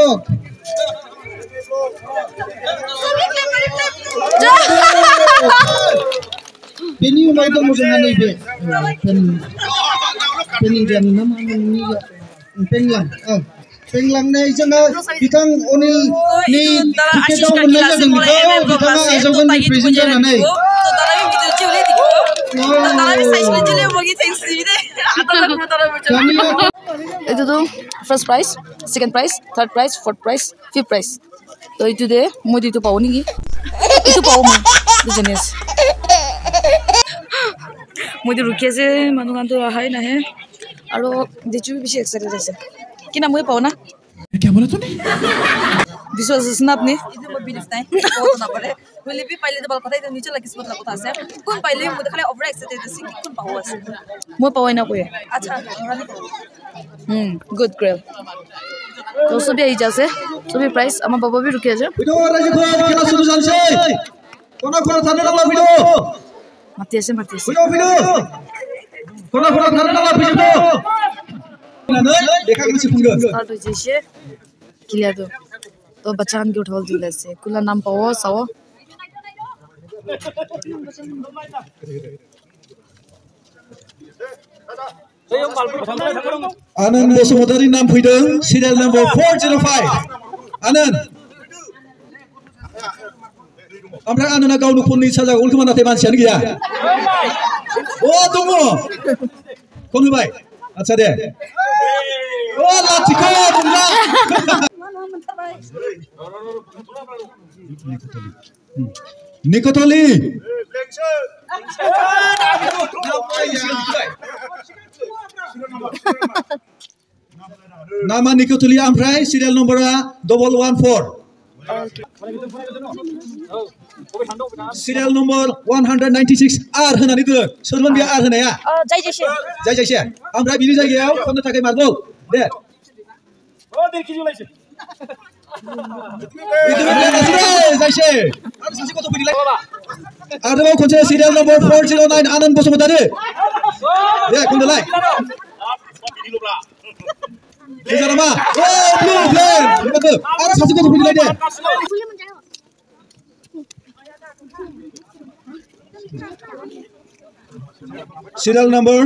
video. Penny umay to mo sa nanay be. Penny jam nama ni penglang. Penglang na isang bitang onil ni kita mo na sa dito. Bitang isang kan presenter na nay. Itu tuh first prize, second prize, third prize, fourth prize, fifth prize. तो itu deh, mau itu pau nih, itu pau mah, itu jenis. Mau itu rukia sih, manu kan tuh ahai nah he, aro decu bisa excited aja. Kina mau pau na? क्या बोला तूने? This was a snap nih. Itu mau belief nih, pau na pare. Boleh भी पहले तो बाल पता है तो नीचे लगी स्पॉट लगता है कौन पहले मुझे खाली ओवर एक्साइटेड थी कि कौन पावा से मैं पावा ना कोई अच्छा गुड ग्रेल तो सभी आई जासे सभी प्राइस अम्मा बाबा भी रुके जा वीडियो राजी को खेला शुरू जानसे कोना कोना थाने वाला वीडियो मातिया से वीडियो कोना कोना थाने वाला वीडियो देखा किसी फंगे स्टार्ट हो जैसे किलिया तो बच्चान के उठाओ दिले से कुला नाम पाओ साओ Anand Bosumotari नाम फैदों serial number 405 Anand ओमफ्राय आनन्दआ गावनो फननि साजा उलखोमा नाथाय मानसियानो गैया ओ दङ फन होबाय आच्छा दे ओ लाथिख' बुंला निकटली नामा निकटली ओमफ्राय सिरियाल नम्बरा 114 सिरियाल नम्बर 196 आर होनानै दोन सोरमोन बे आर होनाया जाय जायसे ओमफ्राय बिनि जायगायाव खननो थाखाय मार्बल दे ओ दे किजि लायसे जायसे आरो सासे गथ' फैदिलाय आरोबाव खनसे serial number 409 Anand Basumatary they खनदोलाय Sejarah oh blue plan betul ada satu kau pilih dia serial number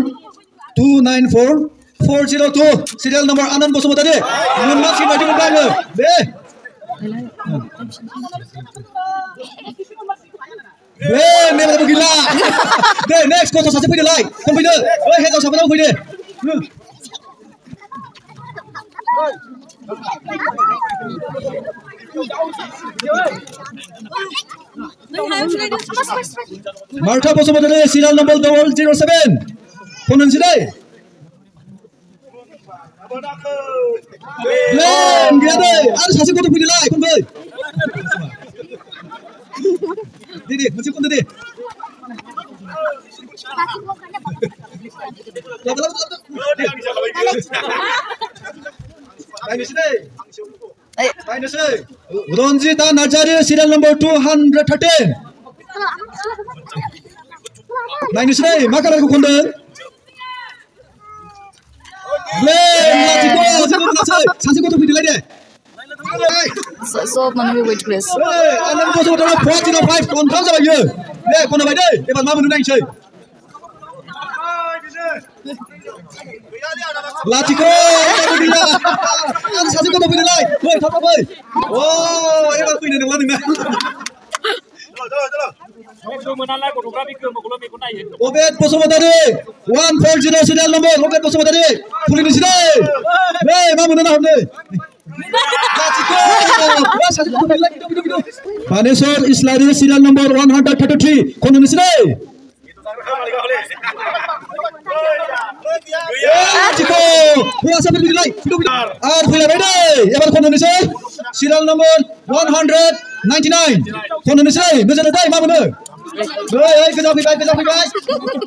294402 serial number Anand Bosumotari munmat si maju mundur deh memang gila deh next kau satu pilih lagi kau pilih oh hejau siapa tahu pilih Martha Bosumotari serial number 007 Ponen sidai Len dia deh ada satu kau pilih lagi kon boy Didi masih kon didi Ronjita Najari serial number 213 Nainusrei maka aku kondang Sasi kau tu video lagi so mana wait please Anand Bosumotari 405 confirm sama dia deh kau nak baik deh lepas mana menang sih Latiko, ada satu kau pilih lagi, boy, apa boy? Oh, ini baru pilih dengan mana? Obed Bosumotari 140 serial number, Obed Bosumotari, pilih di sini. Hey, mana mana ni? Latiko, satu kau pilih lagi, video. Panesor Islari serial number 133, kau di sini. Chico, puasa berdiri video. Ar film ini, ebar Indonesia, serial number 199. Indonesia, nuzul ada, mana mana? Hey, kejap baik.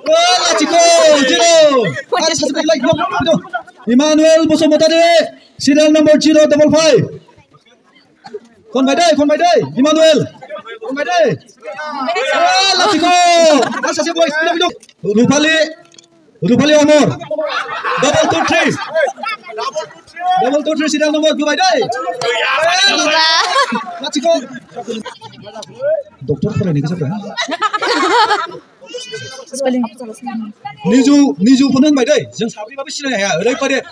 Bola Chico, Jiro. Ar satu video lagi, video. Emmanuel Bosumotari, serial number 055. Kon baik, Emmanuel. Kon baik. Bola Chico, ar satu boys, video. Rupali. Rupali Amor. Double 2-3. Double 2-3 serial number 2 by day. Let's go. Doctor for any Spelling. Niju Punan by day. Just happy Babishina.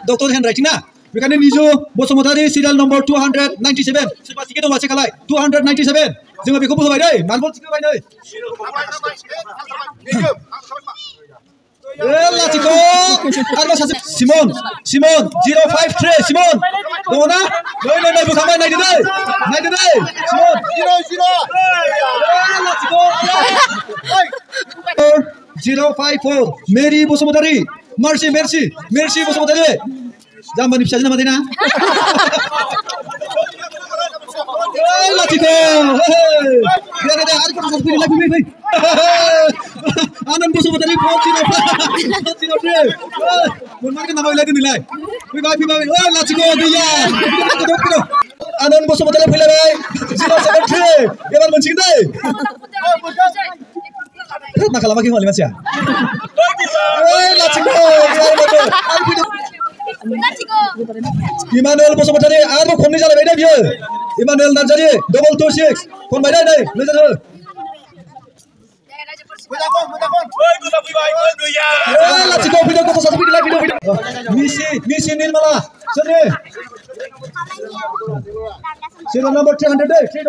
Doctor handwriting now. We can Niju Bosomotari serial number 297. 297. Zima Biko by day. Manbot by day. Let's go. Simon 053. Simon. No. 99. Simon 0. 054. Mary Bosomotari. Mercy Bosomotari. Jamban bisa nama dina. Let's go. Ada kau satu lagi ni. Anand Bosomotari 403. Mungkin nama lagi ni lah. Let's go dia. Anand Bosomotari pilih baik. 073. Yang mencing deh. Nak kalah lagi macam mana? Let's go. Emmanuel Bosomotari, आरो खमनि जालायबाय दे बियो Emmanuel Narzari 226 खनबाय दे नै नोजोर हो Let's go video kok satu video misi Nirmala sorry serial number 300 deh 300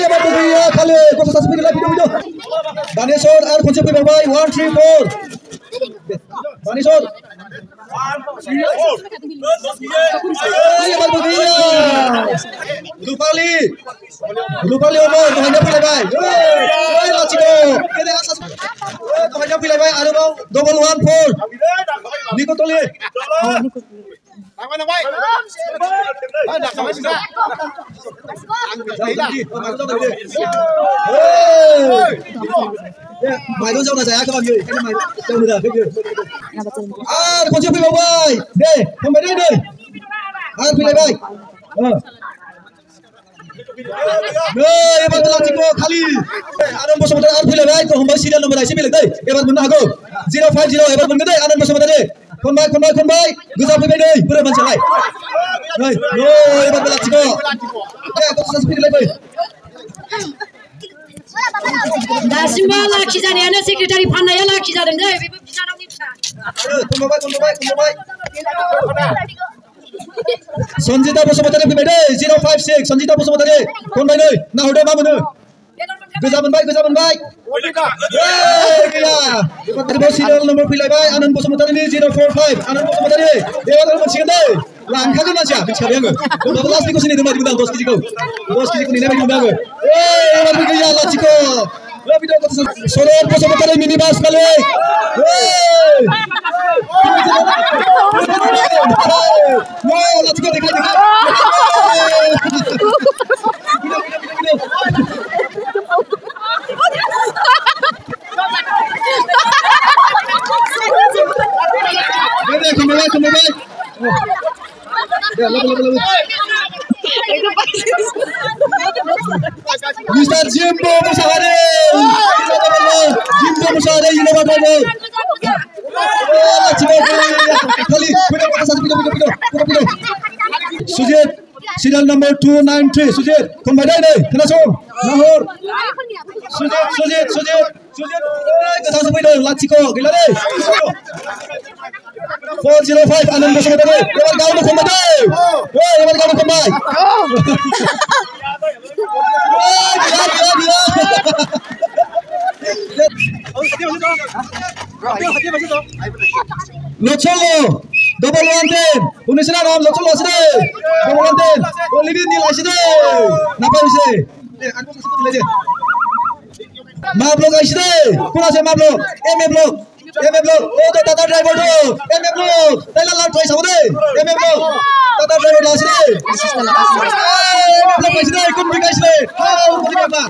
ya baru dia kali kok satu video Danesor আর কোন চেপে ভাই 134 Danesor Lupali Omar hanya pilih baik let's go hanya pilih baik ada bang 114 Niko Toli Mày con dâu là giải các bạn ơi, cái này dâu nữa cái gì? Con chưa phi vào bay, đây, không phải đây đây, phi lại bay, đây, em bắt đầu chỉ có khali, anh bớt số một phi lại bay, còn không phải serial number này sẽ phi lại đây, em bắt mình nào go, 050, em bắt mình cái đây, anh bớt số một đây, con bay, cứ giao phi bay đây, bữa nay mình sẽ lại, đây, em bắt mình chỉ có, đây, con sẽ phi lại bay. दासिमबो लाखिजानायानो secretary फाननाया लाखिजादों दै बेबो बिनानावनि फिसा खनबाय Sanjita Bosomotari फैबाय दै 056 Sanjita Bosomotari खनबाय नै ना हरदो मा मोनो गोजा मोनबाय गैया आरोबाव serial number फैलायबाय आनन्द बसुमतारिनि 045 आनन्द बसुमतारि एबार मोनसिगोन दै लांखागोन मानसिया मिथिखाबाय आङो होमबाबो लास्टनिखौ नेनो बायदि मोनदों 10 केजिखौ नेनाय बायदि मोनदों आङो एबारबो गैया लाथिख' Sorot Bosomotari minibus kali wow laथिख' देखा kembali ya Mr. Jimbo Musahare Inovator Sujit serial number 293 Sujit kembali deh kenasong Nahor Sujit kita sampai deh laथिख' gila deh 405 Anand Bosomotari ebar gaul kembali ebar gaul kembali Locholo double 110 Unisina nam Locholo aside double 110 Olivia Nil aside napa bise aku satu lagi Mablok aside kuna se Mablok Mablok oh to Tata driver to Mablok tayla lar try sabode Mablok Tata driver la aside Mablok aside kun bika aside oh kodi apa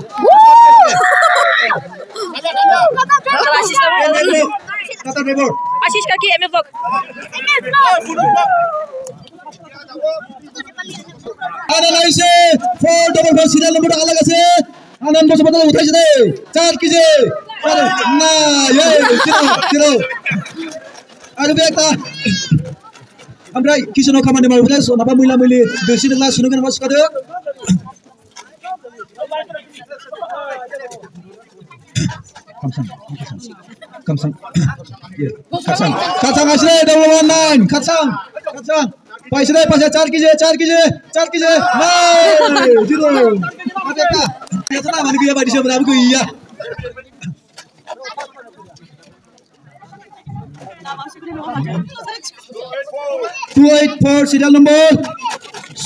Tata driver आशीष काकी MA blog analyze 4 double 5 serial number अलग আছে आनंद बसुमतारी उठाइছে দে 4 kg nah ye zero aduh bekta amrai kisono khamani marubla so naba muila muili dosi dela sunugan mas kado kamsang kacang asli double 19 kacang paisa 4 kg nah zero abeka itu nama ni dia badi seberapa ku iya 284 serial number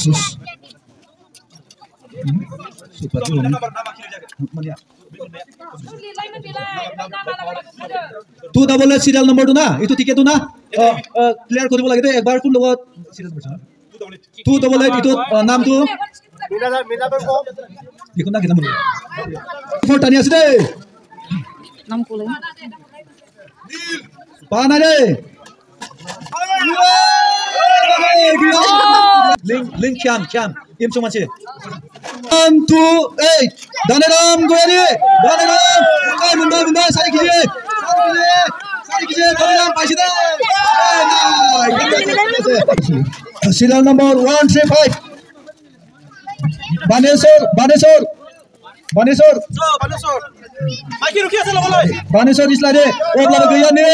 sus super tu mana 288 serial number tu na itu tiket tu na clear koribo lagi tu ekbar kun logot serial number 288 itu naam tu ikut na kita mun for tani asde नाम को लगे पाना रे link kyam im so manche 1 2 8 daneram goyani daneram kai munda sari kije daneram paisida serial number 135 Banesor Maki rukiya sa lokalay Banesor isla de obla gaya ne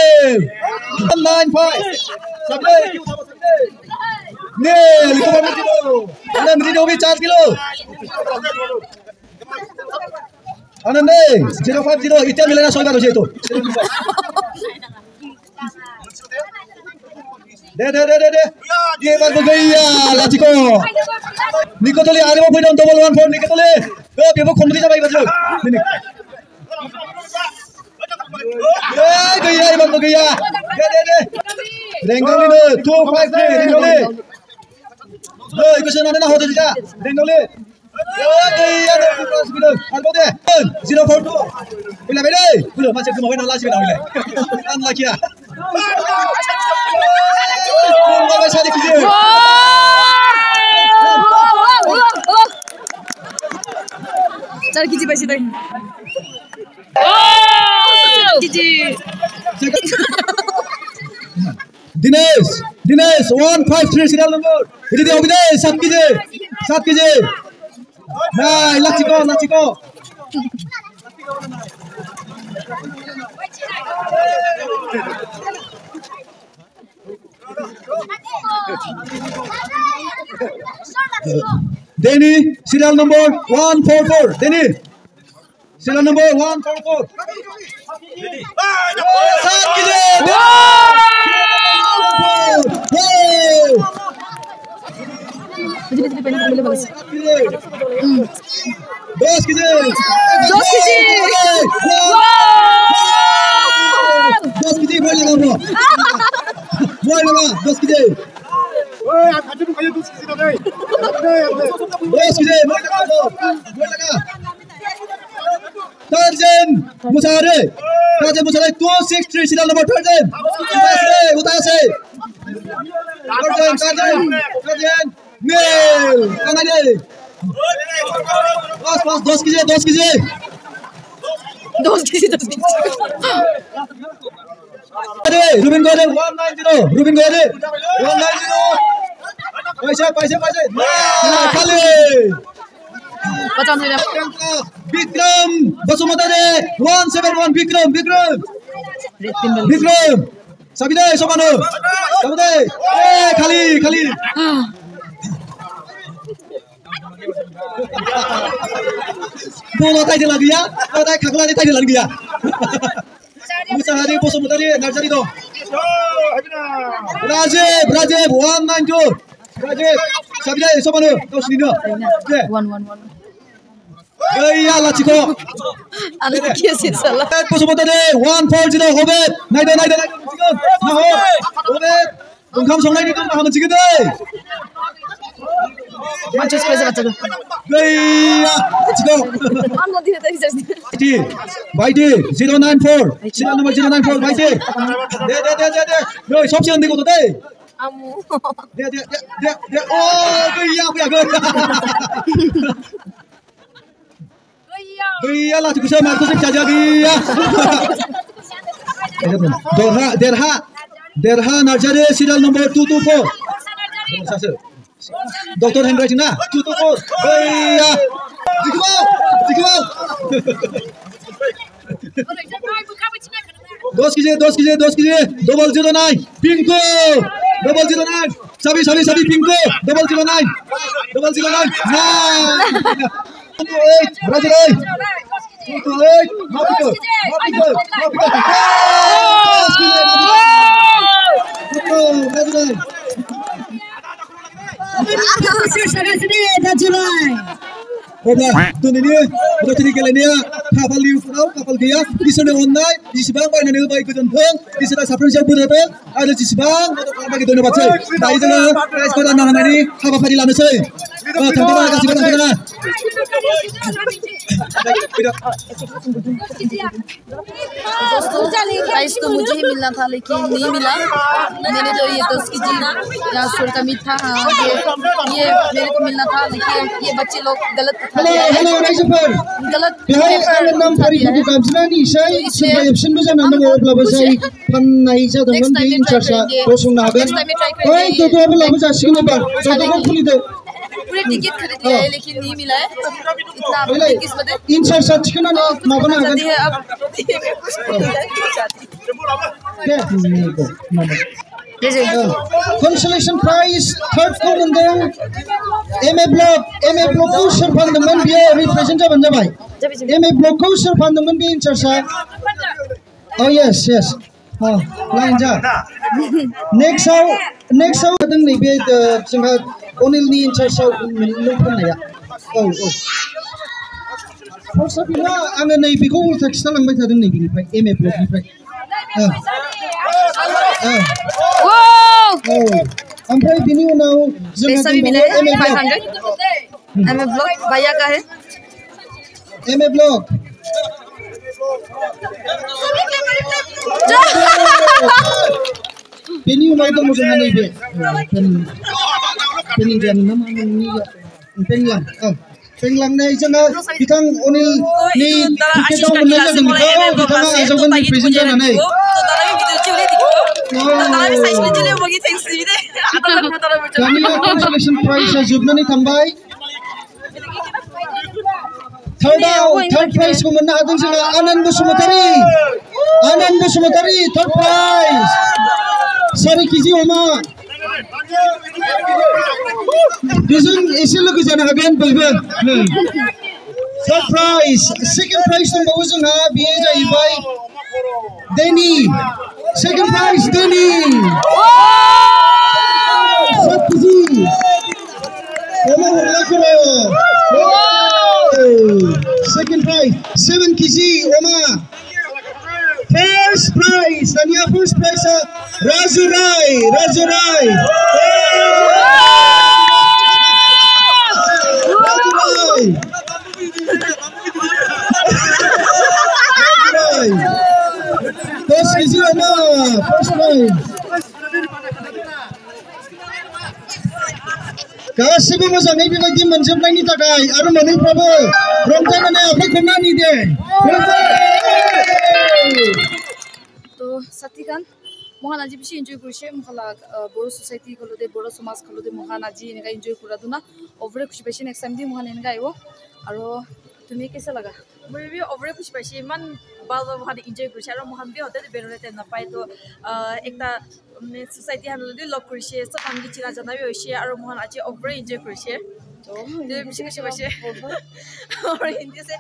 195 sablay ne ito ba dito ana mrino bi 4 kilo anande 050 ite milena soiba roje to de ye ba gaya lachiko nikotoli arebo phoidon double 14 nikotoli bebo khomri jabai bajlo gaya iban gaya de Rengoli no 253 Rengoli ikusan na hotel dita Rengoli gaya de plus bilo albo de 042 bila bele bilo macam ke mawin Allah sih bila an lakia Mama sari kije चार कीजी पैसे दे कीजी Dinesh 153 serial number ini dia obide 7 कीजी nah lachiko Denny serial number 144 Denny serial number 144 Dos कीजी बोल लगा dos कीजी Tarjan Musare 263 serial number Tarjan utase Tarjan Nil kanade pas 2 कीजी Ruben Gode 190 Ruben Gode 190 पैसे खाली Vikram Basumata 171 Vikram Sabide Sobano Sabide खाली बोलो ताई लग गया ताई खगला ताई लग गया Musahari Basumata नर्सरी दो Rajev 192 Rajev Sabide Sobano kau sini 111 Gaya lachiko ada kiasi salah Basumata 140 Obed naide Obed ungkam songlai ni kan paham sikit deh macam sekali baca tu Gaya lachiko anu dia tadi jadi Baiti 094 serial number 094 Baiti de no shop siang di kota deh amu dia oh gaya Gaya lah tu Marcus saja gaya. Derha Narjari serial number 224. Dr. handwriting na 224. Gaya. Jikau. Dos kije. 009. Pinko. 009. Sabi Pinko. 009. 009. Nah. 28. Brazil. 28. Mapiko. Oba, tu ni udah jadi kelenia kapal liu kapal dia di sana online di sebang bayi nanti bayi kejon peng di sana sapren siapa berapa ada di sebang bagi dunia baca dari sana sekolah anak ini apa padi lama sih teman-teman kasih bantuan price तो मुझे ही मिलना था लेकिन नहीं मिला। मैंने जो ये 10 केजी यहाँ सुर का मीट था ये मेरे को मिलना था लेकिन ये बच्चे लोग गलत पूरे टिकट खरीद लिया है लेकिन नहीं मिला है इतना अपनी किस्मत है consolation prize third commandant MA block को सरफांदोंमोन बियो represent जाबानो जाबाय MA block को सरफांदोंमोन बे इनचार्जआ oh yes लाइन जा next दों नैबे जोंहा अनिलनि इनचार्जआव लोंफानाया फर्स्ट अफ बिना आङो नैबेखौ उल्था खिथालांबाय थादों नैबेनिफ्राय MA ब्लकनिफ्राय ओमफ्राय बिनि उनाव पैसा भी मिला है 500 MA ब्लॉक भैया का है MA ब्लॉक बिनि उनाव दङ जोंहा नैबे पेनिं जानो मा पेंलांनाय जोङो बिथां अनिलनि टिकेटआव मोननाय जादों बिथाङा आजावगोन रिप्रेजेन्ट जानानै दानिया कनसलेसन प्राइजआ जोबनानै थांबाय थर्ड प्राइजखौ मोननो हादों जोङो आनन्द बसुमतारी थर्ड प्राइज 4 केजि अमा बेजों एसे लोगो जानो हागोन बयबो थर्ड प्राइज सेकेन्ड प्राइज दंबावो जोंहा बेयो जाहैबाय डेनी सेकेन्ड प्राइज डेनी 7 केजि अमा हरला खोलायो सेकेन्ड प्राइज 7 केजि अमा First prize, Tanya first prize Raju Rai. First kisi ama, first prize. Gaसिबो मोजाङै बेबायदि मोनजोबनायनि थाखाय आरो मोनैफ्राबो रंजानानै आखाइखौ नानि दे तो साथीखान महानाजी बेसि एन्जॉय কৰিছে মহলা বড় সোসাইটি কলদে বড় সমাজ কলদে महानाजी এনেকা एन्जॉय কৰা দুনা ওভারে খুশি পাইছে নেক্সট টাইম দি মহান এনেকা আইবো আৰু তুমি কেসা লাগা মই বি ওভারে খুশি পাইছে ইমান ভাল মহান एन्जॉय কৰিছে আৰু মহান বি হতে বেৰতে নাপায় তো একটা সোসাইটি হানলদি লক কৰিছে সব আমি চিনা জানাবি হৈছে আৰু মহান আজি ওভারে एन्जॉय কৰিছে तो बेसि खुशी पाइছে और हिंदी से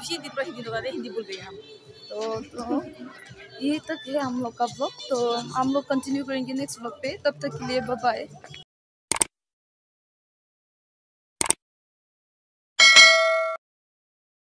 हिंदी लगा हिंदी बोल गए हम तो ये तक है हम लोग का ब्लॉग तो हम लोग कंटिन्यू करेंगे नेक्स्ट ब्लॉग पे तब तक के लिए बाय बाय।